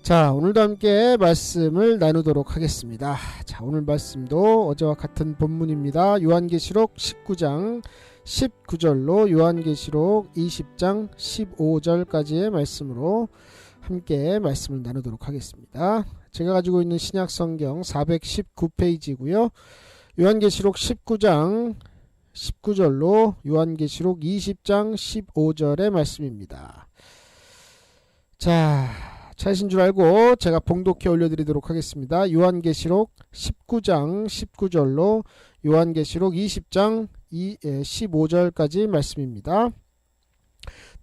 자, 오늘도 함께 말씀을 나누도록 하겠습니다. 자, 오늘 말씀도 어제와 같은 본문입니다. 요한계시록 19장 19절로 요한계시록 20장 15절까지의 말씀으로 함께 말씀을 나누도록 하겠습니다. 제가 가지고 있는 신약성경 419페이지고요. 요한계시록 19장 19절로 요한계시록 20장 15절의 말씀입니다. 자, 찾으신 줄 알고 제가 봉독해 올려드리도록 하겠습니다. 요한계시록 19장 19절로 요한계시록 20장 15절까지 말씀입니다.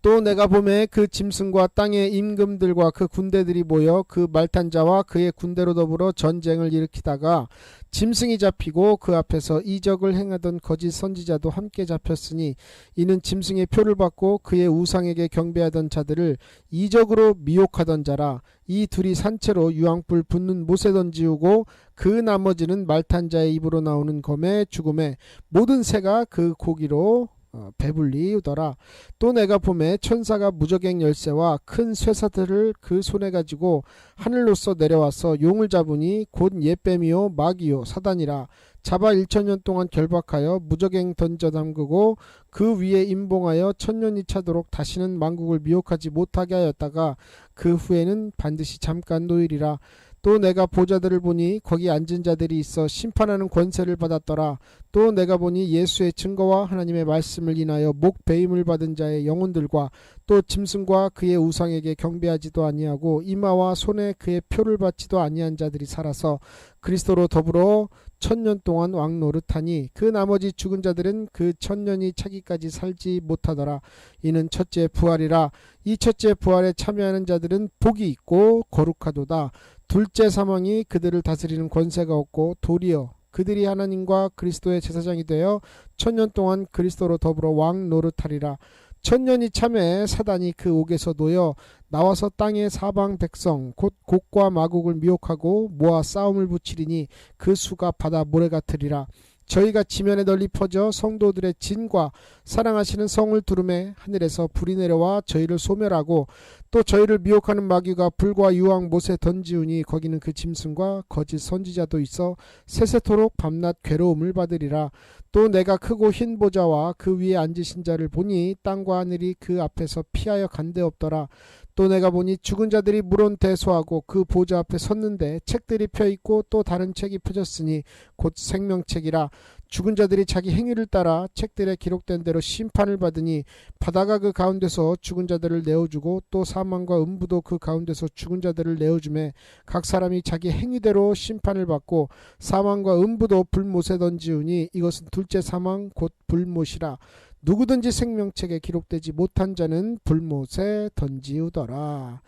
또 내가 보매 그 짐승과 땅의 임금들과 그 군대들이 모여 그 말탄 자와 그의 군대로 더불어 전쟁을 일으키다가 짐승이 잡히고 그 앞에서 이적을 행하던 거짓 선지자도 함께 잡혔으니 이는 짐승의 표를 받고 그의 우상에게 경배하던 자들을 이적으로 미혹하던 자라. 이 둘이 산채로 유황불 붙는 못에 던지우고 그 나머지는 말탄 자의 입으로 나오는 검에 죽음에 모든 새가 그 고기로 배불리우더라. 또 내가 보매 천사가 무저갱 열쇠와 큰 쇠사들을 그 손에 가지고 하늘로서 내려와서 용을 잡으니 곧 옛뱀이요 마귀요 사단이라. 잡아 1000년 동안 결박하여 무저갱 던져 담그고 그 위에 임봉하여 1000년이 차도록 다시는 만국을 미혹하지 못하게 하였다가 그 후에는 반드시 잠깐 노일이라. 또 내가 보좌들을 보니 거기 앉은 자들이 있어 심판하는 권세를 받았더라. 또 내가 보니 예수의 증거와 하나님의 말씀을 인하여 목 배임을 받은 자의 영혼들과 또 짐승과 그의 우상에게 경배하지도 아니하고 이마와 손에 그의 표를 받지도 아니한 자들이 살아서 그리스도로 더불어 1000년 동안 왕노릇하니 그 나머지 죽은 자들은 그 1000년이 차기까지 살지 못하더라. 이는 첫째 부활이라. 이 첫째 부활에 참여하는 자들은 복이 있고 거룩하도다. 둘째 사망이 그들을 다스리는 권세가 없고 도리어 그들이 하나님과 그리스도의 제사장이 되어 1000년 동안 그리스도로 더불어 왕 노릇하리라. 1000년이 참에 사단이 그 옥에서 놓여 나와서 땅의 사방 백성 곧 곡과 마곡을 미혹하고 모아 싸움을 붙이리니 그 수가 바다 모래 같으리라. 저희가 지면에 널리 퍼져 성도들의 진과 사랑하시는 성을 두루매 하늘에서 불이 내려와 저희를 소멸하고 또 저희를 미혹하는 마귀가 불과 유황 못에 던지우니 거기는 그 짐승과 거짓 선지자도 있어 세세토록 밤낮 괴로움을 받으리라. 또 내가 크고 흰 보좌와 그 위에 앉으신 자를 보니 땅과 하늘이 그 앞에서 피하여 간데 없더라. 또 내가 보니 죽은 자들이 물론 대소하고 그 보좌 앞에 섰는데 책들이 펴있고 또 다른 책이 펴졌으니 곧 생명책이라. 죽은 자들이 자기 행위를 따라 책들에 기록된 대로 심판을 받으니 바다가 그 가운데서 죽은 자들을 내어주고 또 사망과 음부도 그 가운데서 죽은 자들을 내어주매 각 사람이 자기 행위대로 심판을 받고 사망과 음부도 불못에 던지우니 이것은 둘째 사망 곧 불못이라. 누구든지 생명책에 기록되지 못한 자는 불못에 던지우더라.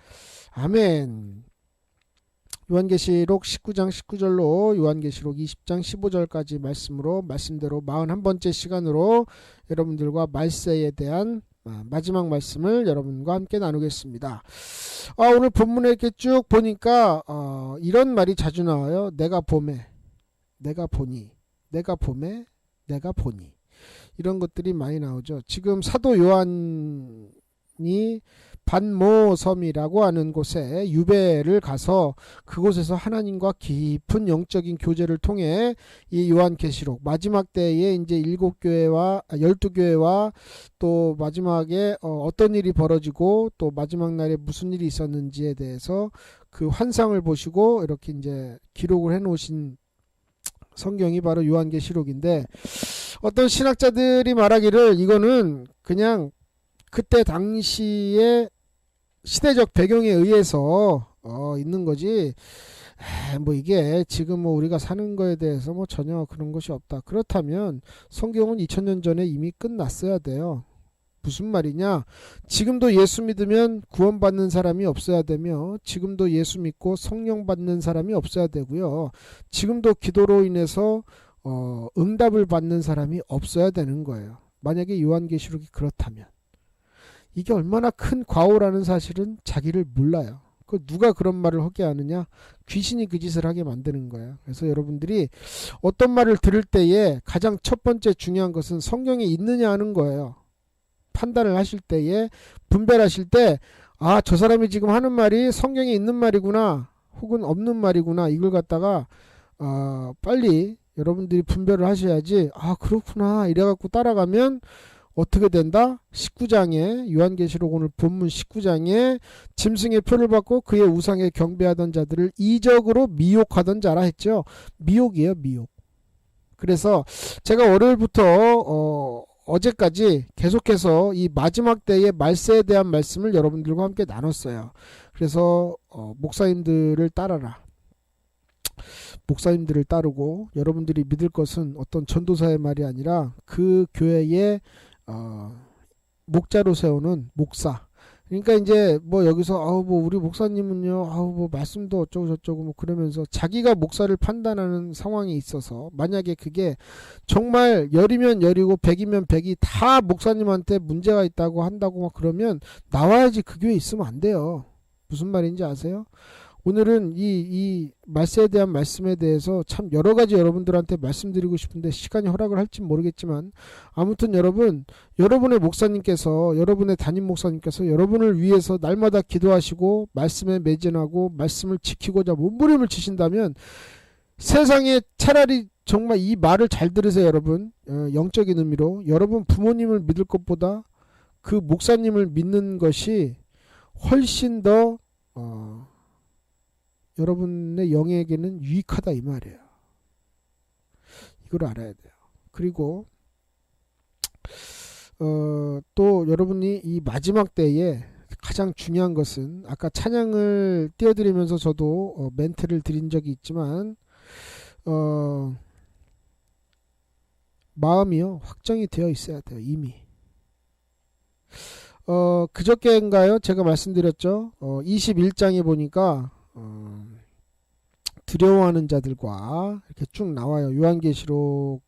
아멘. 요한계시록 19장 19절로 요한계시록 20장 15절까지 말씀으로 말씀대로 41번째 시간으로 여러분들과 말세에 대한 마지막 말씀을 여러분과 함께 나누겠습니다. 오늘 본문에 이렇게 쭉 보니까 이런 말이 자주 나와요. 내가 보매, 내가 보니, 내가 보매, 내가 보니. 이런 것들이 많이 나오죠. 지금 사도 요한이 반모섬이라고 하는 곳에 유배를 가서 그곳에서 하나님과 깊은 영적인 교제를 통해 이 요한계시록 마지막 때에 이제 7교회와 12교회와 또 마지막에 어떤 일이 벌어지고 또 마지막 날에 무슨 일이 있었는지에 대해서 그 환상을 보시고 이렇게 이제 기록을 해 놓으신 성경이 바로 요한계시록인데, 어떤 신학자들이 말하기를 이거는 그냥 그때 당시의 시대적 배경에 의해서 있는 거지 뭐 이게 지금 뭐 우리가 사는 거에 대해서 뭐 전혀 그런 것이 없다. 그렇다면 성경은 2000년 전에 이미 끝났어야 돼요. 무슨 말이냐? 지금도 예수 믿으면 구원받는 사람이 없어야 되며 지금도 예수 믿고 성령 받는 사람이 없어야 되고요. 지금도 기도로 인해서 응답을 받는 사람이 없어야 되는 거예요. 만약에 요한계시록이 그렇다면 이게 얼마나 큰 과오라는 사실은 자기를 몰라요. 누가 그런 말을 하게 하느냐? 귀신이 그 짓을 하게 만드는 거예요. 그래서 여러분들이 어떤 말을 들을 때에 가장 첫 번째 중요한 것은 성경에 있느냐 하는 거예요. 판단을 하실 때에 분별하실 때 아, 저 사람이 지금 하는 말이 성경에 있는 말이구나 혹은 없는 말이구나, 이걸 갖다가 빨리 여러분들이 분별을 하셔야지. 아, 그렇구나 이래갖고 따라가면 어떻게 된다? 19장에 요한계시록 오늘 본문 19장에 짐승의 표를 받고 그의 우상에 경배하던 자들을 이적으로 미혹하던 자라 했죠. 미혹이에요, 미혹. 그래서 제가 월요일부터 어제까지 계속해서 이 마지막 때의 말세에 대한 말씀을 여러분들과 함께 나눴어요. 그래서 목사님들을 따라라. 목사님들을 따르고 여러분들이 믿을 것은 어떤 전도사의 말이 아니라 그 교회의 목자로 세우는 목사. 그러니까 이제 뭐 여기서 뭐 우리 목사님은요 뭐 말씀도 어쩌고 저쩌고 뭐 그러면서 자기가 목사를 판단하는 상황이 있어서, 만약에 그게 정말 열이면 열이고 백이면 백이 다 목사님한테 문제가 있다고 한다고 막 그러면 나와야지 그 교회에 있으면 안 돼요. 무슨 말인지 아세요? 오늘은 이 말세에 대한 말씀에 대해서 참 여러 가지 여러분들한테 말씀드리고 싶은데 시간이 허락을 할지 모르겠지만, 아무튼 여러분의 목사님께서, 여러분의 담임 목사님께서 여러분을 위해서 날마다 기도하시고 말씀에 매진하고 말씀을 지키고자 몸부림을 치신다면, 세상에 차라리 정말 이 말을 잘 들으세요, 여러분. 영적인 의미로 여러분 부모님을 믿을 것보다 그 목사님을 믿는 것이 훨씬 더 여러분의 영에게는 유익하다, 이 말이에요. 이걸 알아야 돼요. 그리고 또 여러분이 이 마지막 때에 가장 중요한 것은, 아까 찬양을 띄워드리면서 저도 멘트를 드린 적이 있지만 마음이요 확정이 되어 있어야 돼요. 이미 그저께인가요 제가 말씀드렸죠. 21장에 보니까 두려워하는 자들과 이렇게 쭉 나와요. 요한계시록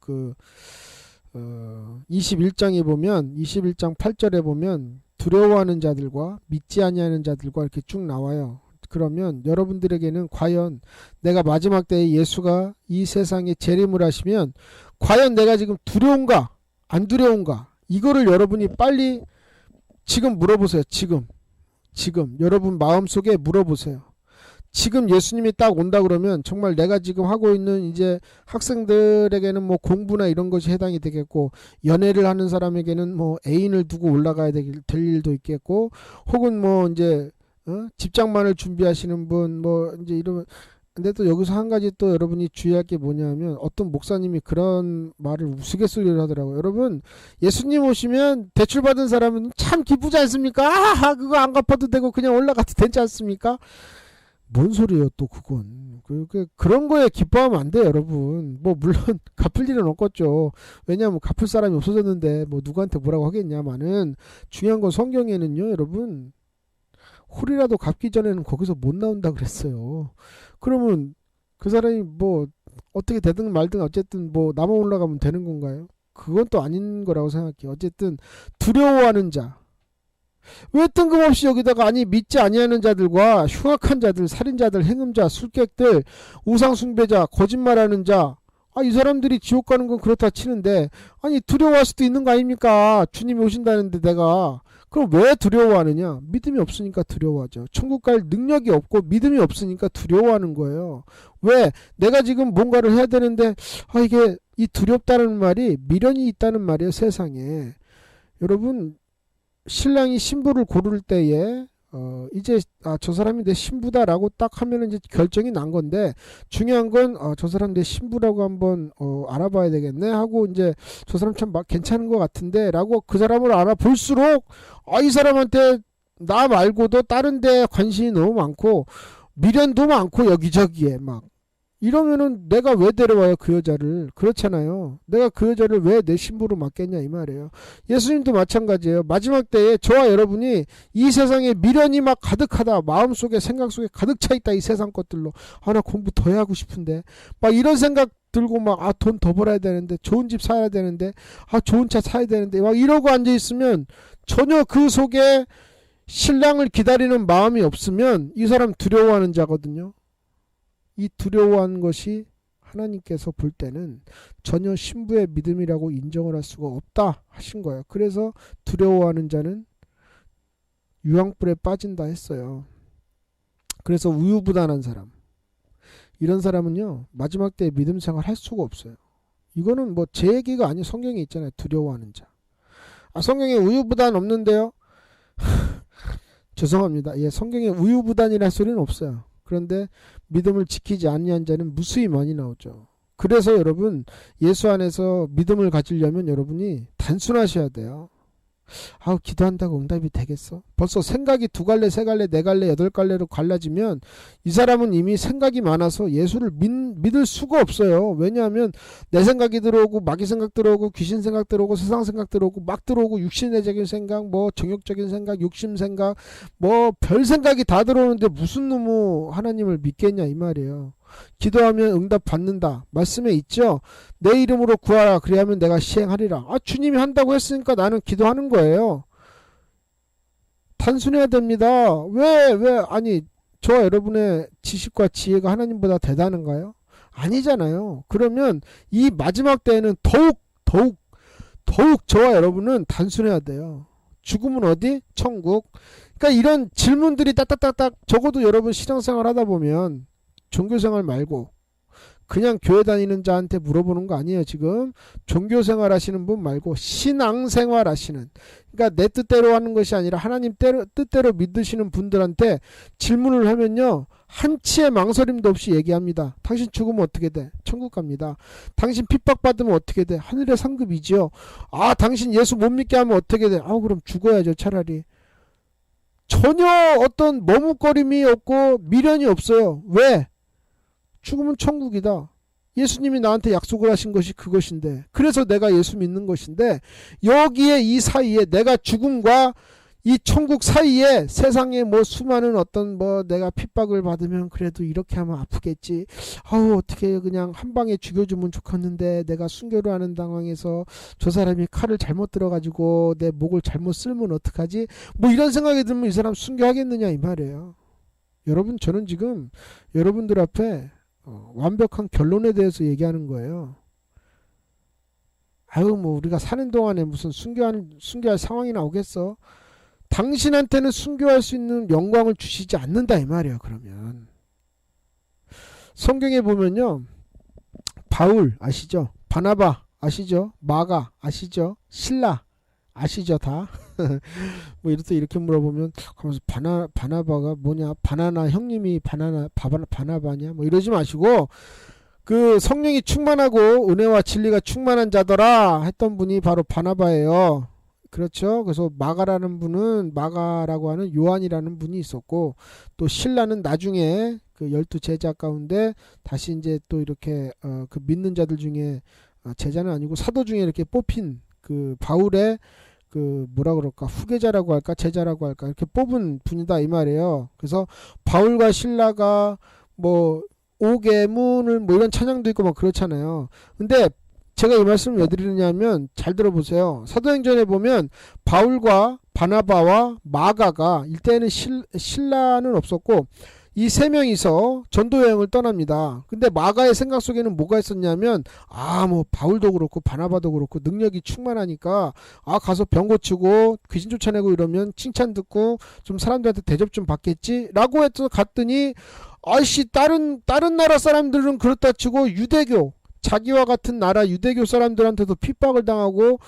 21장에 보면, 21장 8절에 보면 두려워하는 자들과 믿지 아니하는 자들과 이렇게 쭉 나와요. 그러면 여러분들에게는 과연 내가 마지막 때에 예수가 이 세상에 재림을 하시면 과연 내가 지금 두려운가 안 두려운가, 이거를 여러분이 빨리 지금 물어보세요. 지금 여러분 마음속에 물어보세요. 지금 예수님이 딱 온다 그러면 정말 내가 지금 하고 있는 이제 학생들에게는 뭐 공부나 이런 것이 해당이 되겠고, 연애를 하는 사람에게는 뭐 애인을 두고 올라가야 될 일도 있겠고, 혹은 뭐 이제 집장만을 준비하시는 분 뭐 이제 이러면. 근데 또 여기서 한 가지 또 여러분이 주의할 게 뭐냐면, 어떤 목사님이 그런 말을 우스갯소리를 하더라고요. 여러분, 예수님 오시면 대출 받은 사람은 참 기쁘지 않습니까? 그거 안 갚아도 되고 그냥 올라가도 되지 않습니까? 뭔 소리예요 또 그건. 그런 거에 기뻐하면 안 돼요, 여러분. 뭐 물론 갚을 일은 없겠죠. 왜냐하면 갚을 사람이 없어졌는데 뭐 누구한테 뭐라고 하겠냐마는, 중요한 건 성경에는요 여러분, 홀이라도 갚기 전에는 거기서 못 나온다 그랬어요. 그러면 그 사람이 뭐 어떻게 되든 말든 어쨌든 뭐 나만 올라가면 되는 건가요? 그건 또 아닌 거라고 생각해요. 어쨌든 두려워하는 자, 왜 뜬금없이 여기다가 믿지 아니하는 자들과 흉악한 자들, 살인자들, 행음자, 술객들, 우상숭배자, 거짓말하는 자, 이 사람들이 지옥 가는 건 그렇다 치는데, 두려워할 수도 있는 거 아닙니까? 주님이 오신다는데 내가. 그럼 왜 두려워하느냐? 믿음이 없으니까 두려워하죠. 천국 갈 능력이 없고 믿음이 없으니까 두려워하는 거예요. 왜? 내가 지금 뭔가를 해야 되는데 이게 이 두렵다는 말이 미련이 있다는 말이에요, 세상에. 여러분, 신랑이 신부를 고를 때에 이제 저 사람이 내 신부다라고 딱 하면은 이제 결정이 난 건데, 중요한 건 저 사람 내 신부라고 한번 알아봐야 되겠네 하고, 이제 저 사람 참 괜찮은 것 같은데 라고 그 사람을 알아볼수록 이 사람한테 나 말고도 다른 데 관심이 너무 많고 미련도 많고 여기저기에 막 이러면은 내가 왜 데려와요 그 여자를? 그렇잖아요. 내가 그 여자를 왜 내 신부로 맡겠냐 이 말이에요. 예수님도 마찬가지예요. 마지막 때에 저와 여러분이 이 세상에 미련이 막 가득하다, 마음속에 생각 속에 가득 차 있다, 이 세상 것들로. 나 공부 더 해야 하고 싶은데 막 이런 생각 들고 막 돈 더 벌어야 되는데, 좋은 집 사야 되는데, 좋은 차 사야 되는데 막 이러고 앉아 있으면 전혀 그 속에 신랑을 기다리는 마음이 없으면 이 사람 두려워하는 자거든요. 이 두려워하는 것이 하나님께서 볼 때는 전혀 신부의 믿음이라고 인정을 할 수가 없다 하신 거예요. 그래서 두려워하는 자는 유황불에 빠진다 했어요. 그래서 우유부단한 사람, 이런 사람은요 마지막 때에 믿음 생활 할 수가 없어요. 이거는 뭐 제 얘기가 아니에요. 성경에 있잖아요. 두려워하는 자. 성경에 우유부단 없는데요. 죄송합니다. 예, 성경에 우유부단이라는 소리는 없어요. 그런데 믿음을 지키지 아니한 자는 무수히 많이 나오죠. 그래서 여러분 예수 안에서 믿음을 가지려면 여러분이 단순하셔야 돼요. 기도한다고 응답이 되겠어? 벌써 생각이 2갈래, 3갈래, 4갈래, 8갈래로 갈라지면 이 사람은 이미 생각이 많아서 예수를 믿을 수가 없어요. 왜냐하면 내 생각이 들어오고 마귀 생각 들어오고 귀신 생각 들어오고 세상 생각 들어오고 막 들어오고 육신의적인 생각, 뭐 정욕적인 생각, 욕심 생각, 뭐 별 생각이 다 들어오는데 무슨 놈의 하나님을 믿겠냐 이 말이에요. 기도하면 응답 받는다 말씀에 있죠. 내 이름으로 구하라 그리하면 내가 시행하리라. 주님이 한다고 했으니까 나는 기도하는 거예요. 단순해야 됩니다. 아니 저와 여러분의 지식과 지혜가 하나님보다 대단한가요? 아니잖아요. 그러면 이 마지막 때에는 더욱 저와 여러분은 단순해야 돼요. 죽음은 어디? 천국. 그러니까 이런 질문들이 딱딱딱딱 적어도 여러분 신앙생활 하다 보면 종교생활 말고 그냥 교회 다니는 자한테 물어보는 거 아니에요. 지금 종교생활 하시는 분 말고 신앙생활 하시는, 그러니까 내 뜻대로 하는 것이 아니라 하나님 뜻대로 믿으시는 분들한테 질문을 하면요 한치의 망설임도 없이 얘기합니다. 당신 죽으면 어떻게 돼? 천국 갑니다. 당신 핍박받으면 어떻게 돼? 하늘의 상급이지요. 당신 예수 못 믿게 하면 어떻게 돼? 그럼 죽어야죠 차라리. 전혀 어떤 머뭇거림이 없고 미련이 없어요. 왜? 죽으면 천국이다. 예수님이 나한테 약속을 하신 것이 그것인데, 그래서 내가 예수 믿는 것인데, 여기에 이 사이에 내가 죽음과 이 천국 사이에 세상에 뭐 수많은 어떤 뭐 내가 핍박을 받으면 그래도 이렇게 하면 아프겠지. 어떻게 그냥 한 방에 죽여주면 좋겠는데 내가 순교를 하는 상황에서 저 사람이 칼을 잘못 들어가지고 내 목을 잘못 쓸면 어떡하지? 뭐 이런 생각이 들면 이 사람 순교하겠느냐 이 말이에요. 여러분 저는 지금 여러분들 앞에 완벽한 결론에 대해서 얘기하는 거예요. 뭐 우리가 사는 동안에 무슨 순교할 상황이 나오겠어? 당신한테는 순교할 수 있는 영광을 주시지 않는다 이 말이에요. 그러면 성경에 보면요 바울 아시죠? 바나바 아시죠? 마가 아시죠? 실라 아시죠 다? 뭐 이렇게 물어보면 하면서 바나바가 뭐냐, 바나나 형님이 바나바냐 뭐 이러지 마시고 그 성령이 충만하고 은혜와 진리가 충만한 자더라 했던 분이 바로 바나바예요. 그렇죠. 그래서 마가라고 하는 요한이라는 분이 있었고, 또 실라는 나중에 그 12 제자 가운데 다시 이제 또 이렇게 그 믿는 자들 중에 제자는 아니고 사도 중에 이렇게 뽑힌 그 바울의 그 뭐라 그럴까, 후계자라고 할까 제자라고 할까 이렇게 뽑은 분이다 이 말이에요. 그래서 바울과 실라가 뭐 오개문을 뭐 이런 찬양도 있고 막 그렇잖아요. 근데 제가 이 말씀을 왜 드리느냐면 잘 들어보세요. 사도행전에 보면 바울과 바나바와 마가가 이때는 실라는 없었고 이 세 명이서 전도여행을 떠납니다. 근데 마가의 생각 속에는 뭐가 있었냐면 뭐 바울도 그렇고 바나바도 그렇고 능력이 충만하니까 가서 병 고치고 귀신 쫓아내고 이러면 칭찬 듣고 좀 사람들한테 대접 좀 받겠지 라고 해서 갔더니 다른 나라 사람들은 그렇다 치고 유대교, 자기와 같은 나라 유대교 사람들한테도 핍박을 당하고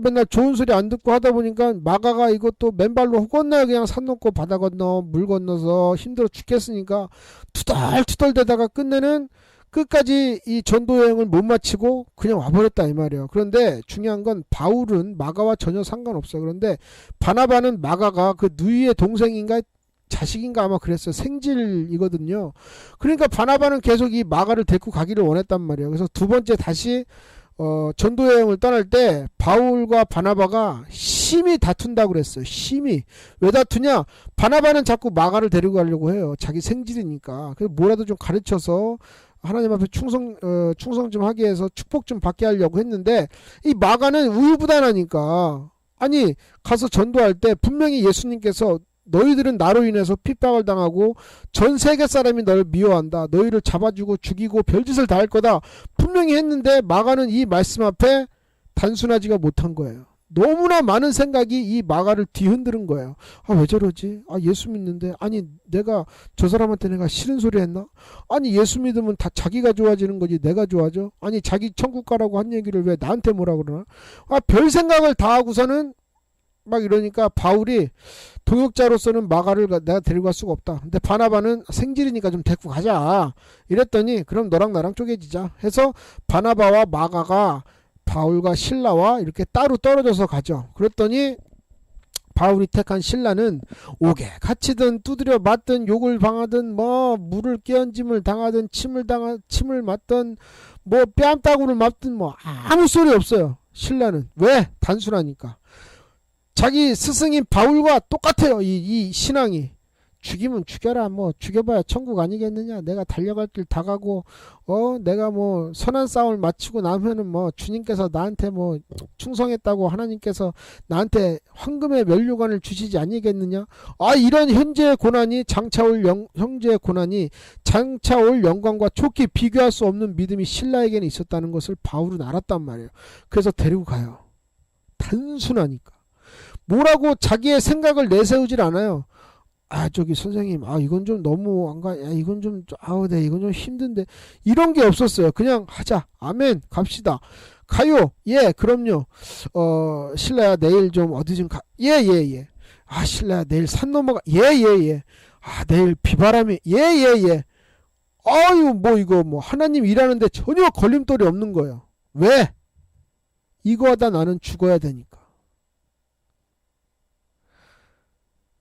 맨날 좋은 소리 안 듣고 하다 보니까 마가가 이것도 맨발로 건너야 그냥 산 넘고 바다 건너 물 건너서 힘들어 죽겠으니까 투덜투덜 대다가 끝내는 끝까지 이 전도 여행을 못 마치고 그냥 와버렸다 이 말이에요. 그런데 중요한 건 바울은 마가와 전혀 상관없어요. 그런데 바나바는 마가가 그 누이의 동생인가 자식인가 아마 그랬어요. 생질이거든요. 그러니까 바나바는 계속 이 마가를 데리고 가기를 원했단 말이에요. 그래서 두 번째 다시 전도여행을 떠날 때 바울과 바나바가 심히 다툰다고 그랬어요. 심히. 왜 다투냐? 바나바는 자꾸 마가를 데리고 가려고 해요. 자기 생질이니까. 그래서 뭐라도 좀 가르쳐서 하나님 앞에 충성 좀 하게 해서 축복 좀 받게 하려고 했는데 이 마가는 우유부단하니까 가서 전도할 때 분명히 예수님께서 너희들은 나로 인해서 핍박을 당하고 전 세계 사람이 너를 미워한다. 너희를 잡아주고 죽이고 별짓을 다 할 거다. 분명히 했는데 마가는 이 말씀 앞에 단순하지가 못한 거예요. 너무나 많은 생각이 이 마가를 뒤흔드는 거예요. 아, 왜 저러지? 아, 예수 믿는데. 아니, 내가 저 사람한테 내가 싫은 소리 했나? 아니, 예수 믿으면 다 자기가 좋아지는 거지 내가 좋아져? 아니, 자기 천국 가라고 한 얘기를 왜 나한테 뭐라 그러나? 아, 별 생각을 다 하고서는 막 이러니까 바울이 동역자로서는 마가를 내가 데리고 갈 수가 없다. 근데 바나바는 생질이니까 좀 데리고 가자. 이랬더니 그럼 너랑 나랑 쪼개지자 해서 바나바와 마가가 바울과 실라와 이렇게 따로 떨어져서 가죠. 그랬더니 바울이 택한 실라는 옥에 갇히든 두드려 맞든 욕을 당하든 뭐 물을 끼얹음을 당하든 침을 맞든 뭐 뺨따구를 맞든 뭐 아무 소리 없어요. 실라는. 왜? 단순하니까. 자기 스승인 바울과 똑같아요. 이 신앙이. 죽이면 죽여라. 뭐 죽여봐야 천국 아니겠느냐. 내가 달려갈 길 다 가고 내가 뭐 선한 싸움을 마치고 나면은 뭐 주님께서 나한테 뭐 충성했다고 하나님께서 나한테 황금의 면류관을 주시지 아니겠느냐. 아, 이런 현재의 고난이 형제의 고난이 장차올 영광과 좋게 비교할 수 없는 믿음이 신라에게는 있었다는 것을 바울은 알았단 말이에요. 그래서 데리고 가요. 단순하니까. 뭐라고 자기의 생각을 내세우질 않아요. 아, 저기 선생님, 아, 이건 좀 너무 안 가, 야, 이건 좀, 아우, 네, 이건 좀 힘든데. 이런 게 없었어요. 그냥 하자. 아멘. 갑시다. 가요. 예, 그럼요. 신라야, 내일 좀 어디 좀 가. 예, 예, 예. 아, 신라야, 내일 산 넘어가. 예, 예, 예. 아, 내일 비바람이. 예, 예, 예. 아유, 뭐, 이거, 뭐, 하나님 일하는데 전혀 걸림돌이 없는 거예요. 왜? 이거 하다 나는 죽어야 되니까.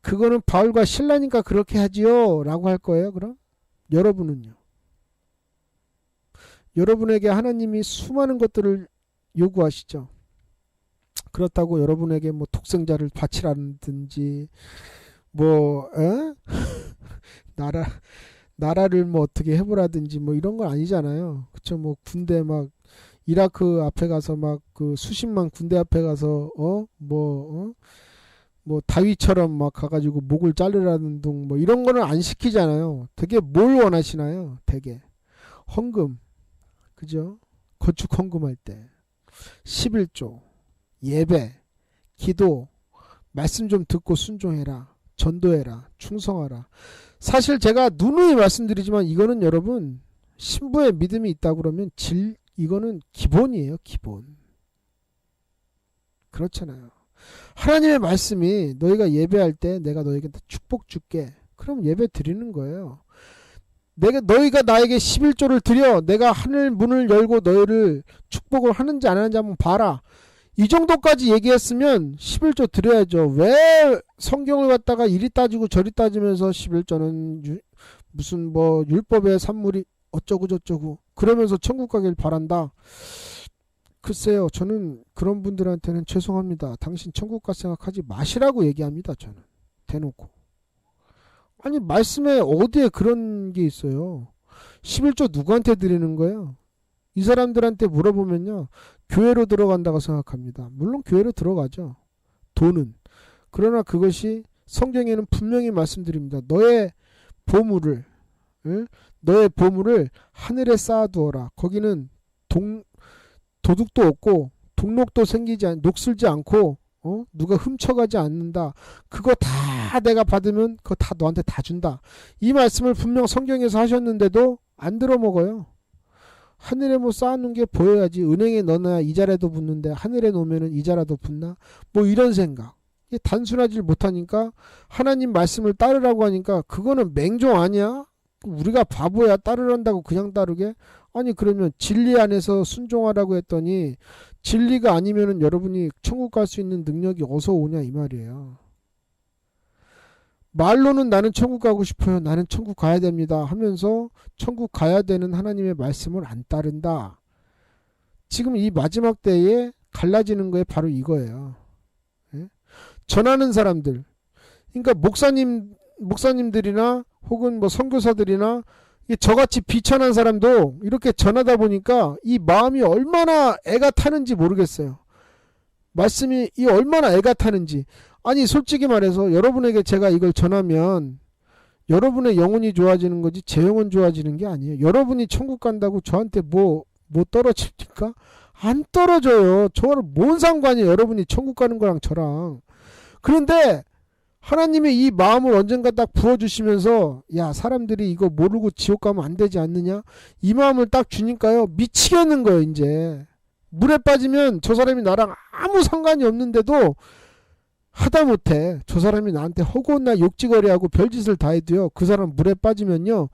그거는 바울과 실라니까 그렇게 하지요 라고 할 거예요. 그럼 여러분은요? 여러분에게 하나님이 수많은 것들을 요구하시죠. 그렇다고 여러분에게 뭐 독생자를 바치라든지 뭐 나라를 뭐 어떻게 해보라든지 뭐 이런 건 아니잖아요. 그쵸? 뭐 군대 막 이라크 앞에 가서 막 그 수십만 군대 앞에 가서 뭐 다윗처럼 막 가가지고 목을 자르라는 둥 뭐 이런 거는 안 시키잖아요. 되게 뭘 원하시나요? 되게 헌금, 그죠? 건축 헌금할 때 11조, 예배, 기도, 말씀 좀 듣고 순종해라, 전도해라, 충성하라. 사실 제가 누누이 말씀드리지만 이거는 여러분 신부의 믿음이 있다 그러면 이거는 기본이에요. 기본. 그렇잖아요. 하나님의 말씀이 너희가 예배할 때 내가 너희에게 축복 줄게. 그럼 예배 드리는 거예요. 너희가 나에게 11조를 드려 내가 하늘 문을 열고 너희를 축복을 하는지 안 하는지 한번 봐라. 이 정도까지 얘기했으면 11조 드려야죠. 왜 성경을 갖다가 이리 따지고 저리 따지면서 11조는 무슨 뭐 율법의 산물이 어쩌고 저쩌고 그러면서 천국 가길 바란다. 글쎄요, 저는 그런 분들한테는 죄송합니다. 당신 천국 갈 생각하지 마시라고 얘기합니다. 저는 대놓고. 아니, 말씀에 어디에 그런 게 있어요. 11조 누구한테 드리는 거예요? 이 사람들한테 물어보면요, 교회로 들어간다고 생각합니다. 물론 교회로 들어가죠, 돈은. 그러나 그것이 성경에는 분명히 말씀드립니다. 너의 보물을 하늘에 쌓아두어라. 거기는 도둑도 없고 동록도 녹슬지 않고 누가 훔쳐가지 않는다. 그거 다 내가 받으면 그거 다 너한테 다 준다. 이 말씀을 분명 성경에서 하셨는데도 안 들어먹어요. 하늘에 뭐 쌓아놓은 게 보여야지. 은행에 넣어놔야 이자라도 붙는데 하늘에 놓으면 이자라도 붙나? 뭐 이런 생각. 이게 단순하지 못하니까 하나님 말씀을 따르라고 하니까 그거는 맹종 아니야? 우리가 바보야 따르란다고 그냥 따르게? 아니, 그러면 진리 안에서 순종하라고 했더니 진리가 아니면은 여러분이 천국 갈 수 있는 능력이 어디서 오냐 이 말이에요. 말로는 나는 천국 가고 싶어요. 나는 천국 가야 됩니다 하면서 천국 가야 되는 하나님의 말씀을 안 따른다. 지금 이 마지막 때에 갈라지는 거에 바로 이거예요. 예? 전하는 사람들, 그러니까 목사님들이나 혹은 뭐 선교사들이나 저같이 비천한 사람도 이렇게 전하다 보니까 이 마음이 얼마나 애가 타는지 모르겠어요. 말씀이 얼마나 애가 타는지. 아니, 솔직히 말해서 여러분에게 제가 이걸 전하면 여러분의 영혼이 좋아지는 거지 제 영혼 좋아지는 게 아니에요. 여러분이 천국 간다고 저한테 뭐 떨어집니까? 안 떨어져요. 저거는 뭔 상관이에요. 여러분이 천국 가는 거랑 저랑. 그런데 하나님의 이 마음을 언젠가 딱 부어주시면서 야, 사람들이 이거 모르고 지옥 가면 안 되지 않느냐, 이 마음을 딱 주니까요, 미치겠는 거예요. 이제 물에 빠지면 저 사람이 나랑 아무 상관이 없는데도 하다못해 저 사람이 나한테 허구나 욕지거리하고 별짓을 다 해도요, 그 사람 물에 빠지면요,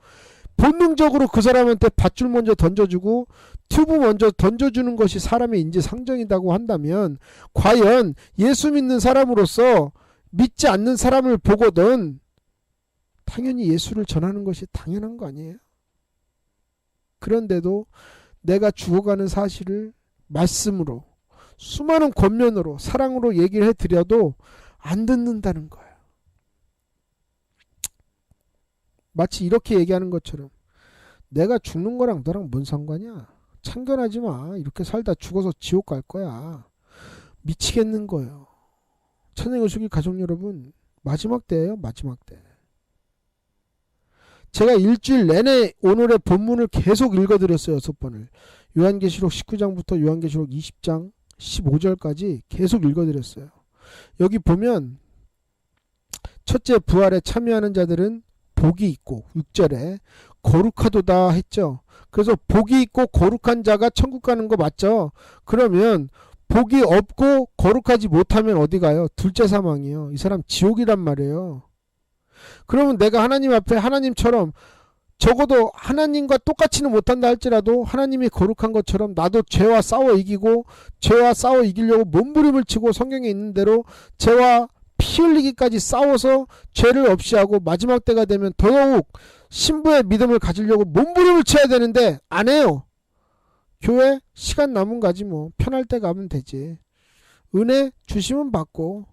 본능적으로 그 사람한테 밧줄 먼저 던져주고 튜브 먼저 던져주는 것이 사람의 인지상정이라고 한다면, 과연 예수 믿는 사람으로서 믿지 않는 사람을 보거든 당연히 예수를 전하는 것이 당연한 거 아니에요? 그런데도 내가 죽어가는 사실을 말씀으로, 수많은 권면으로, 사랑으로 얘기를 해드려도 안 듣는다는 거예요. 마치 이렇게 얘기하는 것처럼 내가 죽는 거랑 너랑 뭔 상관이야? 참견하지 마. 이렇게 살다 죽어서 지옥 갈 거야. 미치겠는 거예요. 천행의 수기 가족 여러분, 마지막 때예요. 마지막 때. 제가 일주일 내내 오늘의 본문을 계속 읽어드렸어요. 6번을. 요한계시록 19장부터 요한계시록 20장 15절까지 계속 읽어드렸어요. 여기 보면 첫째, 부활에 참여하는 자들은 복이 있고, 6절에 거룩하도다 했죠. 그래서 복이 있고 거룩한 자가 천국 가는 거 맞죠? 그러면 복이 없고 거룩하지 못하면 어디 가요? 둘째 사망이요. 이 사람 지옥이란 말이에요. 그러면 내가 하나님 앞에 하나님처럼, 적어도 하나님과 똑같이는 못한다 할지라도 하나님이 거룩한 것처럼 나도 죄와 싸워 이기고, 죄와 싸워 이기려고 몸부림을 치고 성경에 있는 대로 죄와 피 흘리기까지 싸워서 죄를 없이 하고, 마지막 때가 되면 더더욱 신부의 믿음을 가지려고 몸부림을 쳐야 되는데 안 해요. 교회 시간 남은 가지 뭐, 편할 때 가면 되지. 은혜 주시면 받고,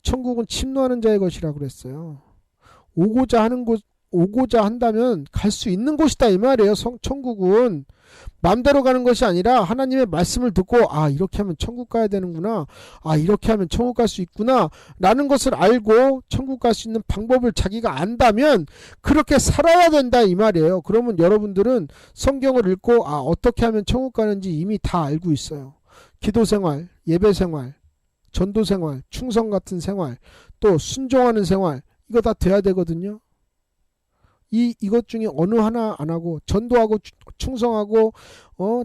천국은 침노하는 자의 것이라고 그랬어요. 오고자 한다면 갈 수 있는 곳이다 이 말이에요. 천국은 마음대로 가는 것이 아니라 하나님의 말씀을 듣고, 아, 이렇게 하면 천국 가야 되는구나, 아, 이렇게 하면 천국 갈 수 있구나 라는 것을 알고 천국 갈 수 있는 방법을 자기가 안다면 그렇게 살아야 된다 이 말이에요. 그러면 여러분들은 성경을 읽고, 아, 어떻게 하면 천국 가는지 이미 다 알고 있어요. 기도생활, 예배생활, 전도생활, 충성 같은 생활, 또 순종하는 생활, 이거 다 돼야 되거든요. 이것 중에 어느 하나 안 하고, 전도하고 충성하고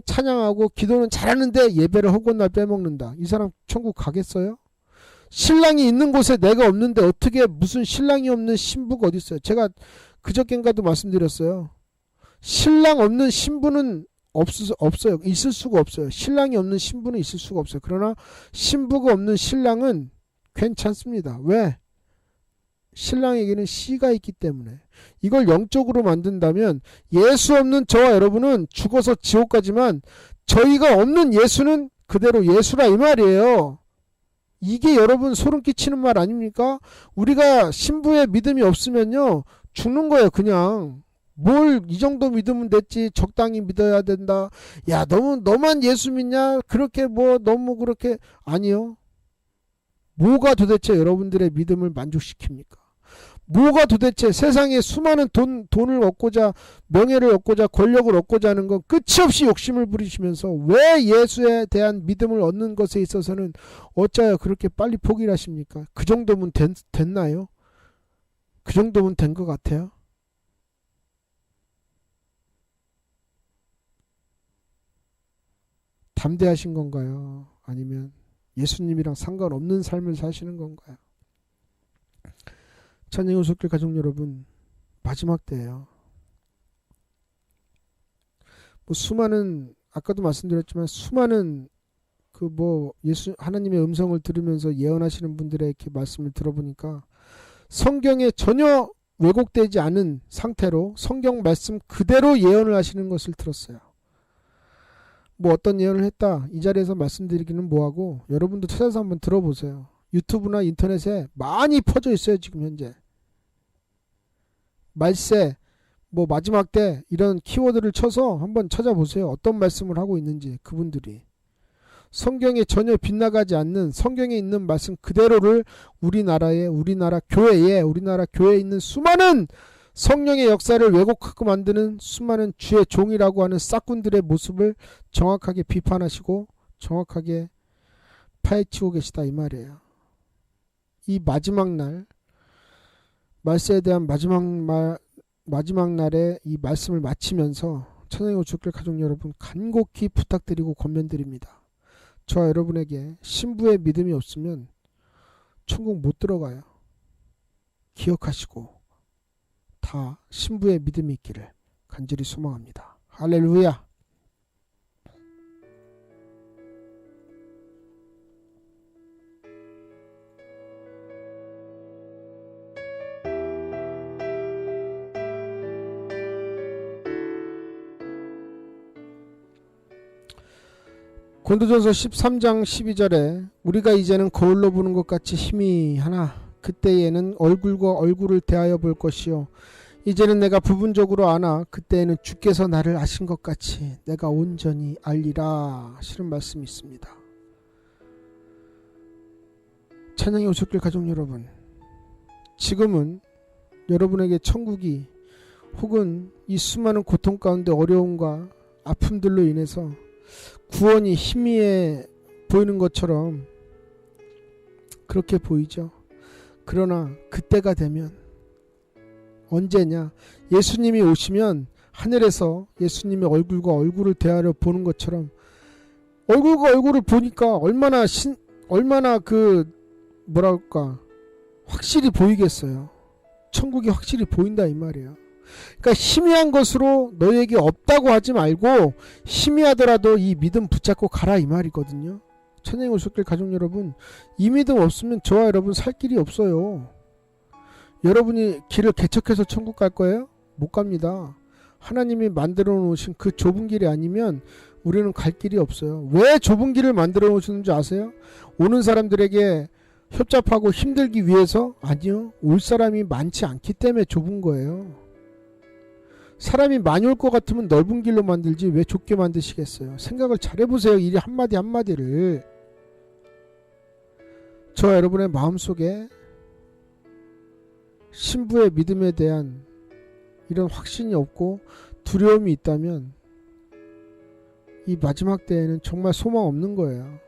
찬양하고 기도는 잘하는데 예배를 허구날 빼먹는다, 이 사람 천국 가겠어요? 신랑이 있는 곳에 내가 없는데 어떻게 무슨 신랑이 없는 신부가 어디 있어요? 제가 그저껜가도 말씀드렸어요. 신랑 없는 신부는 없어요. 있을 수가 없어요. 신랑이 없는 신부는 있을 수가 없어요. 그러나 신부가 없는 신랑은 괜찮습니다. 왜? 신랑에게는 씨가 있기 때문에. 이걸 영적으로 만든다면 예수 없는 저와 여러분은 죽어서 지옥 가지만, 저희가 없는 예수는 그대로 예수라 이 말이에요. 이게 여러분 소름 끼치는 말 아닙니까? 우리가 신부의 믿음이 없으면요, 죽는 거예요. 그냥 뭘 이 정도 믿으면 됐지, 적당히 믿어야 된다, 야 너만 예수 믿냐, 그렇게 뭐 너무 그렇게, 아니요. 뭐가 도대체 여러분들의 믿음을 만족시킵니까? 뭐가 도대체 세상에 수많은 돈을 얻고자, 명예를 얻고자, 권력을 얻고자 하는 건 끝이 없이 욕심을 부리시면서 왜 예수에 대한 믿음을 얻는 것에 있어서는 어찌하여 그렇게 빨리 포기를 하십니까? 그 정도면 됐나요? 그 정도면 된 것 같아요? 담대하신 건가요? 아니면 예수님이랑 상관없는 삶을 사시는 건가요? 찬양의 손길 가족 여러분, 마지막 때예요. 뭐 수많은, 아까도 말씀드렸지만 수많은 예수 하나님의 음성을 들으면서 예언하시는 분들의 이렇게 말씀을 들어보니까 성경에 전혀 왜곡되지 않은 상태로 성경 말씀 그대로 예언을 하시는 것을 들었어요. 뭐 어떤 예언을 했다 이 자리에서 말씀드리기는 뭐하고, 여러분도 찾아서 한번 들어보세요. 유튜브나 인터넷에 많이 퍼져 있어요. 지금 현재 말세, 뭐 마지막 때, 이런 키워드를 쳐서 한번 찾아보세요. 어떤 말씀을 하고 있는지. 그분들이 성경에 전혀 빗나가지 않는 성경에 있는 말씀 그대로를 우리나라 교회에 있는 수많은 성령의 역사를 왜곡하고 만드는 수많은 주의 종이라고 하는 싹군들의 모습을 정확하게 비판하시고 정확하게 파헤치고 계시다 이 말이에요. 이 마지막 날, 말세에 대한 마지막 날에 이 말씀을 마치면서 천상의 오셨길 가족 여러분, 간곡히 부탁드리고 권면드립니다. 저와 여러분에게 신부의 믿음이 없으면 천국 못 들어가요. 기억하시고 다 신부의 믿음이 있기를 간절히 소망합니다. 할렐루야. 고린도전서 13장 12절에 우리가 이제는 거울로 보는 것 같이 희미하나 그때에는 얼굴과 얼굴을 대하여 볼 것이요 이제는 내가 부분적으로 아나 그때에는 주께서 나를 아신 것 같이 내가 온전히 알리라 하시는 말씀이 있습니다. 찬양의 오셨길 가족 여러분, 지금은 여러분에게 천국이 혹은 이 수많은 고통 가운데 어려움과 아픔들로 인해서 구원이 희미해 보이는 것처럼 그렇게 보이죠. 그러나 그때가 되면 언제냐? 예수님이 오시면 하늘에서 예수님의 얼굴과 얼굴을 대하여 보는 것처럼 얼굴과 얼굴을 보니까 얼마나 확실히 보이겠어요. 천국이 확실히 보인다 이 말이에요. 그러니까 희미한 것으로 너에게 없다고 하지 말고 희미하더라도 이 믿음 붙잡고 가라 이 말이거든요. 천국에 오셨길 가족 여러분, 이 믿음 없으면 저와 여러분 살 길이 없어요. 여러분이 길을 개척해서 천국 갈 거예요? 못 갑니다. 하나님이 만들어 놓으신 그 좁은 길이 아니면 우리는 갈 길이 없어요. 왜 좁은 길을 만들어 놓으시는지 아세요? 오는 사람들에게 협잡하고 힘들기 위해서? 아니요. 올 사람이 많지 않기 때문에 좁은 거예요. 사람이 많이 올 것 같으면 넓은 길로 만들지 왜 좁게 만드시겠어요? 생각을 잘 해보세요. 이 한마디 한마디를. 저와 여러분의 마음속에 신부의 믿음에 대한 이런 확신이 없고 두려움이 있다면 이 마지막 때에는 정말 소망 없는 거예요.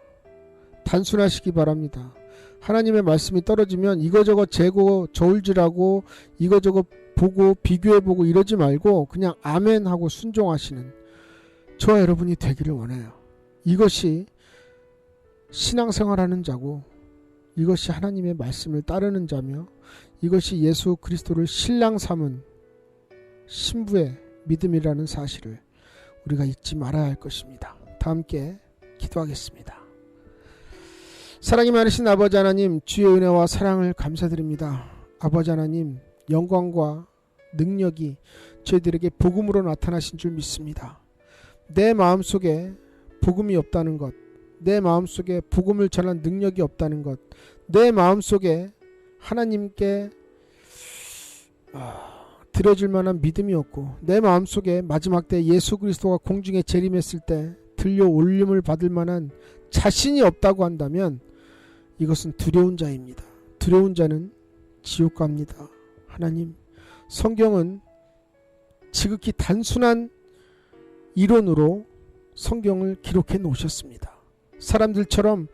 단순하시기 바랍니다. 하나님의 말씀이 떨어지면 이거저거 재고 저울질하고 이거저거 보고 비교해보고 이러지 말고 그냥 아멘 하고 순종하시는 저와 여러분이 되기를 원해요. 이것이 신앙생활하는 자고 이것이 하나님의 말씀을 따르는 자며 이것이 예수 그리스도를 신랑 삼은 신부의 믿음이라는 사실을 우리가 잊지 말아야 할 것입니다. 다 함께 기도하겠습니다. 사랑이 많으신 아버지 하나님, 주의 은혜와 사랑을 감사드립니다. 아버지 하나님, 영광과 능력이 저희들에게 복음으로 나타나신 줄 믿습니다. 내 마음속에 복음이 없다는 것, 내 마음속에 복음을 전할 능력이 없다는 것, 내 마음속에 하나님께 드려질 만한 믿음이 없고 내 마음속에 마지막 때 예수 그리스도가 공중에 재림했을 때 들려 올림을 받을 만한 자신이 없다고 한다면 이것은 두려운 자입니다. 두려운 자는 지옥 갑니다. 하나님, 성경은 지극히 단순한 이론으로 성경을 기록해 놓으셨습니다. 사람들처럼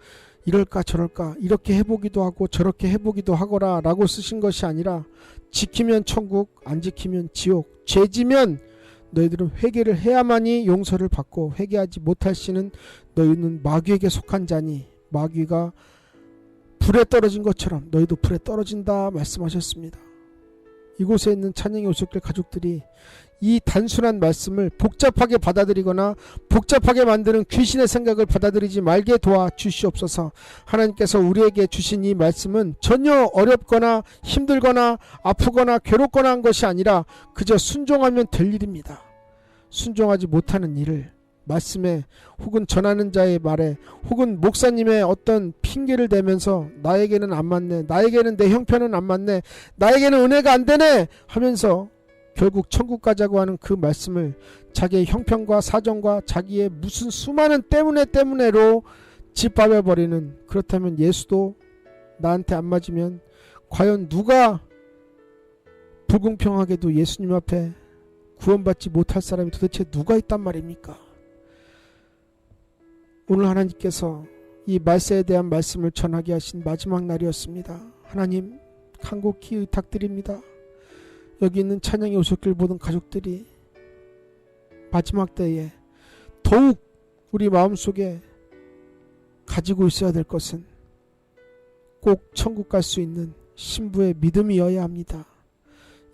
이럴까 저럴까 이렇게 해보기도 하고 저렇게 해보기도 하거라 라고 쓰신 것이 아니라 지키면 천국, 안 지키면 지옥, 죄지면 너희들은 회개를 해야만이 용서를 받고 회개하지 못할시는 너희는 마귀에게 속한 자니 마귀가 불에 떨어진 것처럼 너희도 불에 떨어진다 말씀하셨습니다. 이곳에 있는 찬양의 오셨길 가족들이 이 단순한 말씀을 복잡하게 받아들이거나 복잡하게 만드는 귀신의 생각을 받아들이지 말게 도와주시옵소서. 하나님께서 우리에게 주신 이 말씀은 전혀 어렵거나 힘들거나 아프거나 괴롭거나 한 것이 아니라 그저 순종하면 될 일입니다. 순종하지 못하는 일을 말씀에 혹은 전하는 자의 말에 혹은 목사님의 어떤 핑계를 대면서 나에게는 안 맞네, 나에게는 내 형편은 안 맞네, 나에게는 은혜가 안 되네 하면서 결국 천국 가자고 하는 그 말씀을 자기의 형편과 사정과 자기의 무슨 수많은 때문에로 짓밟아버리는, 그렇다면 예수도 나한테 안 맞으면 과연 누가 불공평하게도 예수님 앞에 구원받지 못할 사람이 도대체 누가 있단 말입니까? 오늘 하나님께서 이 말세에 대한 말씀을 전하게 하신 마지막 날이었습니다. 하나님 간곡히 의탁드립니다. 여기 있는 찬양의 오솔길 모든 가족들이 마지막 때에 더욱 우리 마음속에 가지고 있어야 될 것은 꼭 천국 갈 수 있는 신부의 믿음이어야 합니다.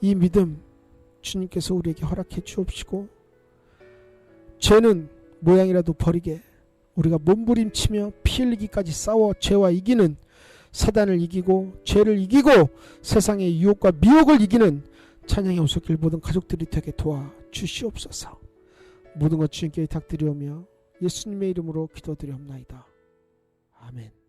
이 믿음 주님께서 우리에게 허락해 주옵시고 죄는 모양이라도 버리게 우리가 몸부림치며 피 흘리기까지 싸워 죄와 이기는 사단을 이기고 죄를 이기고 세상의 유혹과 미혹을 이기는 찬양의 오솔길 모든 가족들이 되게 도와 주시옵소서. 모든 것 주님께 부탁드리오며 예수님의 이름으로 기도드리옵나이다. 아멘.